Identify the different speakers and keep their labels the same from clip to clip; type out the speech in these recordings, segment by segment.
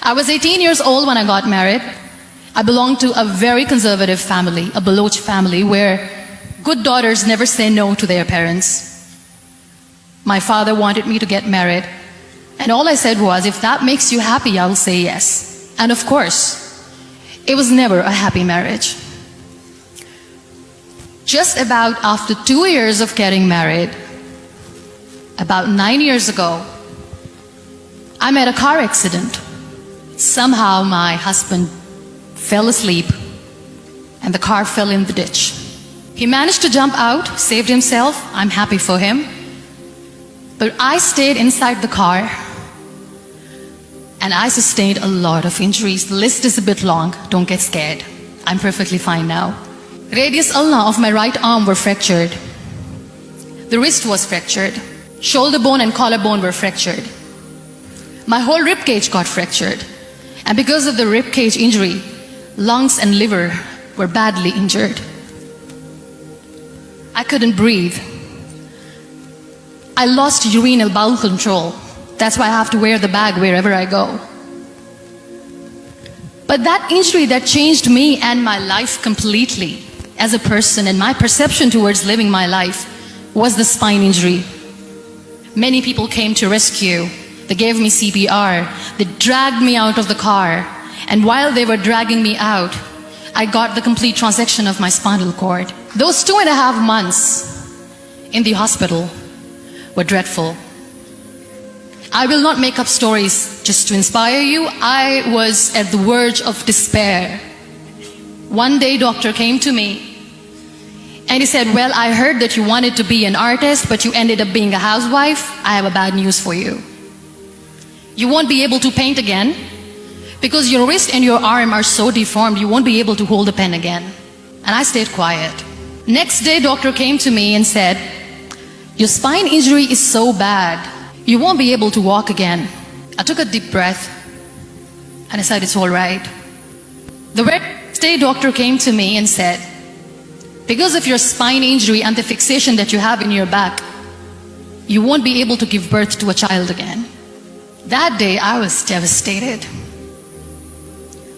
Speaker 1: I was 18 years old when I got married. I belonged to a very conservative family, a Baloch family, where good daughters never say no to their parents. My father wanted me to get married, and all I said was, if that makes you happy, I will say yes. And of course, it was never a happy marriage. Just about after 2 years of getting married, about 9 years ago, I met a car accident. Somehow my husband fell asleep and the car fell in the ditch. He managed to jump out, saved himself. I'm happy for him. But I stayed inside the car and I sustained a lot of injuries. The list is a bit long. Don't get scared. I'm perfectly fine now. Radius ulna of my right arm were fractured. The wrist was fractured. Shoulder bone and collarbone were fractured. My whole rib cage got fractured. And because of the rib cage injury, lungs and liver were badly injured. I couldn't breathe. I lost urinary bowel control. That's why I have to wear the bag wherever I go. But that injury that changed me and my life completely as a person and my perception towards living my life was the spine injury. Many people came to rescue. They gave me CPR. They dragged me out of the car. And while they were dragging me out, I got the complete transection of my spinal cord. Those 2.5 months in the hospital were dreadful. I will not make up stories just to inspire you. I was at the verge of despair. One day, doctor came to me and he said, well, I heard that you wanted to be an artist, but you ended up being a housewife. I have a bad news for you. You won't be able to paint again because your wrist and your arm are so deformed, you won't be able to hold a pen again. And I stayed quiet. Next day, doctor came to me and said, your spine injury is so bad, you won't be able to walk again. I took a deep breath and I said, it's all right. The next day, doctor came to me and said, because of your spine injury and the fixation that you have in your back, you won't be able to give birth to a child again. That day, I was devastated.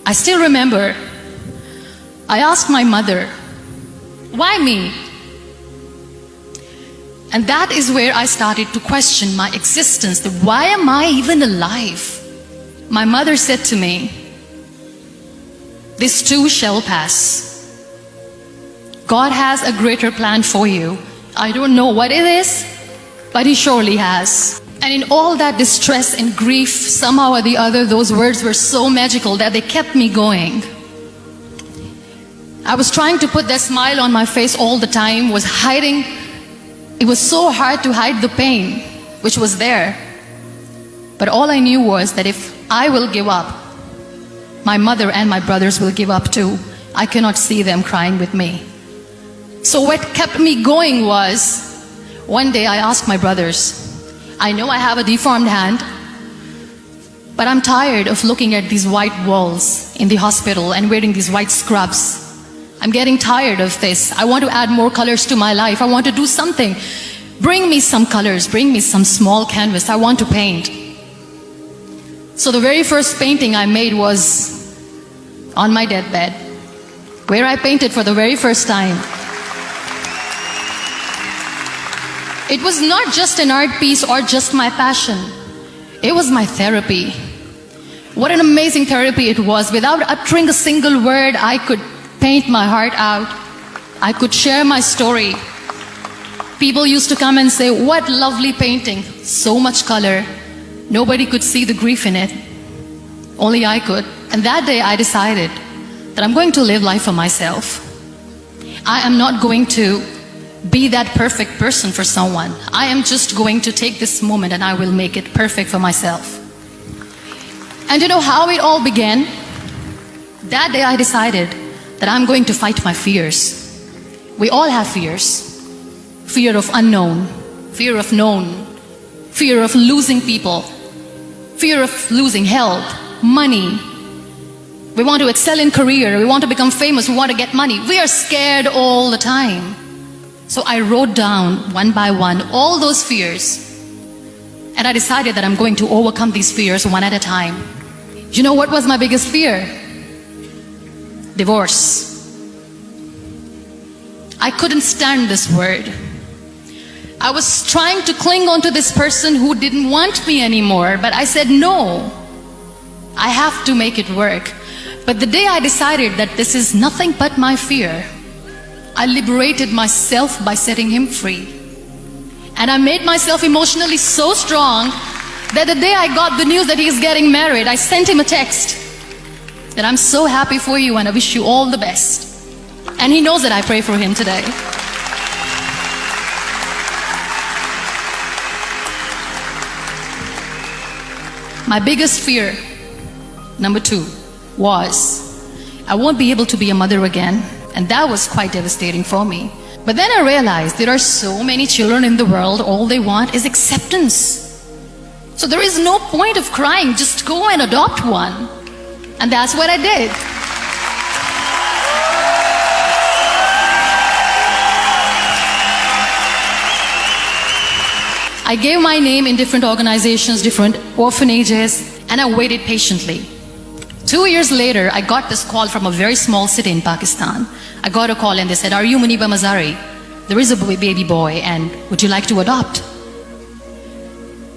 Speaker 1: I still remember, I asked my mother, why me? And that is where I started to question my existence. That why am I even alive? My mother said to me, this too shall pass. God has a greater plan for you. I don't know what it is, but He surely has. And in all that distress and grief, somehow or the other, those words were so magical that they kept me going. I was trying to put that smile on my face all the time, was hiding. It was so hard to hide the pain, which was there. But all I knew was that if I will give up, my mother and my brothers will give up too. I cannot see them crying with me. So what kept me going was, one day I asked my brothers, I know I have a deformed hand, but I'm tired of looking at these white walls in the hospital and wearing these white scrubs. I'm getting tired of this. I want to add more colors to my life. I want to do something. Bring me some colors. Bring me some small canvas. I want to paint. So the very first painting I made was on my deathbed, where I painted for the very first time. It was not just an art piece or just my passion. It was my therapy. What an amazing therapy it was. Without uttering a single word, I could paint my heart out. I could share my story. People used to come and say, what lovely painting. So much color. Nobody could see the grief in it. Only I could. And that day I decided that I'm going to live life for myself. I am not going to be that perfect person for someone. I am just going to take this moment and I will make it perfect for myself. And you know how it all began? That day I decided that I'm going to fight my fears. We all have fears. Fear of unknown, fear of known, fear of losing people, fear of losing health, money. We want to excel in career, we want to become famous, we want to get money. We are scared all the time. So I wrote down one by one all those fears, and I decided that I'm going to overcome these fears one at a time. You know what was my biggest fear? Divorce. I couldn't stand this word. I was trying to cling on to this person who didn't want me anymore, but I said no. I have to make it work. But the day I decided that this is nothing but my fear, I liberated myself by setting him free. And I made myself emotionally so strong that the day I got the news that he's getting married, I sent him a text that I'm so happy for you and I wish you all the best. And he knows that I pray for him today. My biggest fear, number 2, was I won't be able to be a mother again. And that was quite devastating for me. But then I realized there are so many children in the world, all they want is acceptance. So there is no point of crying, just go and adopt one. And that's what I did. I gave my name in different organizations, different orphanages, and I waited patiently. 2 years later, I got this call from a very small city in Pakistan. I got a call and they said, "Are you Muniba Mazari? There is a baby boy and would you like to adopt?"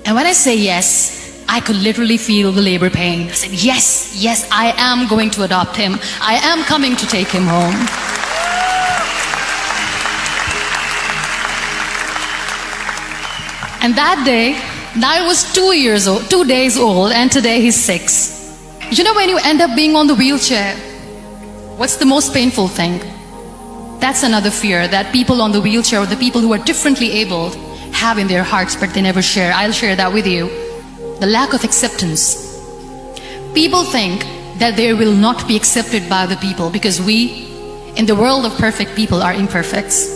Speaker 1: And when I say yes, I could literally feel the labor pain. I said, yes, I am going to adopt him. I am coming to take him home. And that day, I was 2 days old, and today he's 6. You know, when you end up being on the wheelchair, what's the most painful thing? That's another fear that people on the wheelchair or the people who are differently abled have in their hearts, but they never share. I'll share that with you. The lack of acceptance. People think that they will not be accepted by the people because we, in the world of perfect people, are imperfects.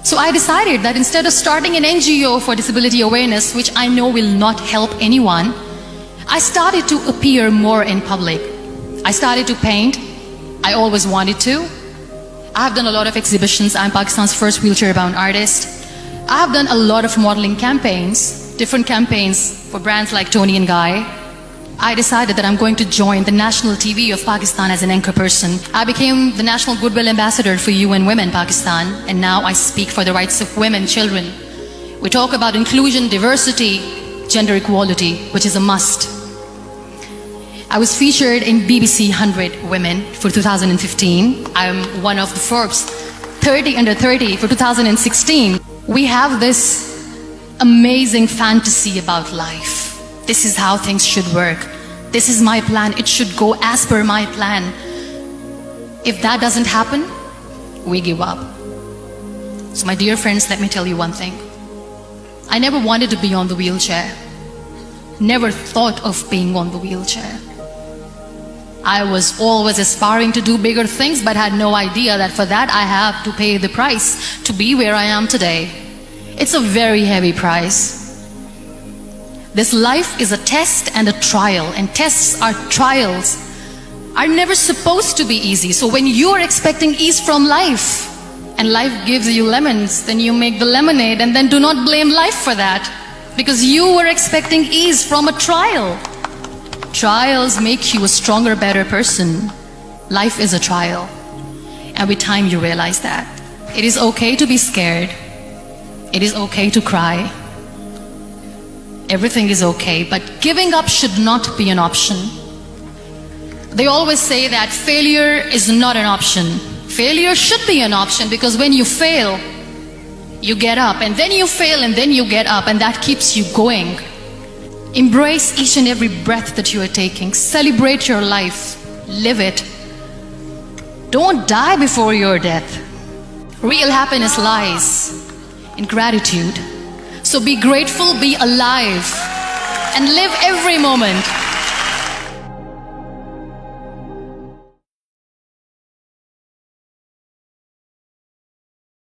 Speaker 1: So I decided that instead of starting an NGO for disability awareness, which I know will not help anyone, I started to appear more in public. I started to paint. I always wanted to. I have done a lot of exhibitions. I'm Pakistan's first wheelchair-bound artist. I have done a lot of modeling campaigns, different campaigns for brands like Toni and Guy. I decided that I'm going to join the national TV of Pakistan as an anchor person. I became the National Goodwill Ambassador for UN Women Pakistan, and now I speak for the rights of women, children. We talk about inclusion, diversity, gender equality, which is a must. I was featured in BBC 100 Women for 2015. I'm one of the Forbes 30 under 30 for 2016. We have this amazing fantasy about life. This is how things should work. This is my plan. It should go as per my plan. If that doesn't happen, we give up. So my dear friends, let me tell you one thing. I never wanted to be on the wheelchair. Never thought of being on the wheelchair. I was always aspiring to do bigger things, but had no idea that for that I have to pay the price to be where I am today. It's a very heavy price. This life is a test and a trial, and tests or trials are never supposed to be easy. So when you're expecting ease from life, and life gives you lemons, then you make the lemonade, and then do not blame life for that, because you were expecting ease from a trial. Trials make you a stronger, better person. Life is a trial, and with time you realize that. It is okay to be scared. It is okay to cry. Everything is okay, but giving up should not be an option. They always say that failure is not an option. Failure should be an option, because when you fail, you get up, and then you fail, and then you get up, and that keeps you going. Embrace each and every breath that you are taking. Celebrate your life. Live it. Don't die before your death. Real happiness lies in gratitude. So be grateful, be alive, and live every moment.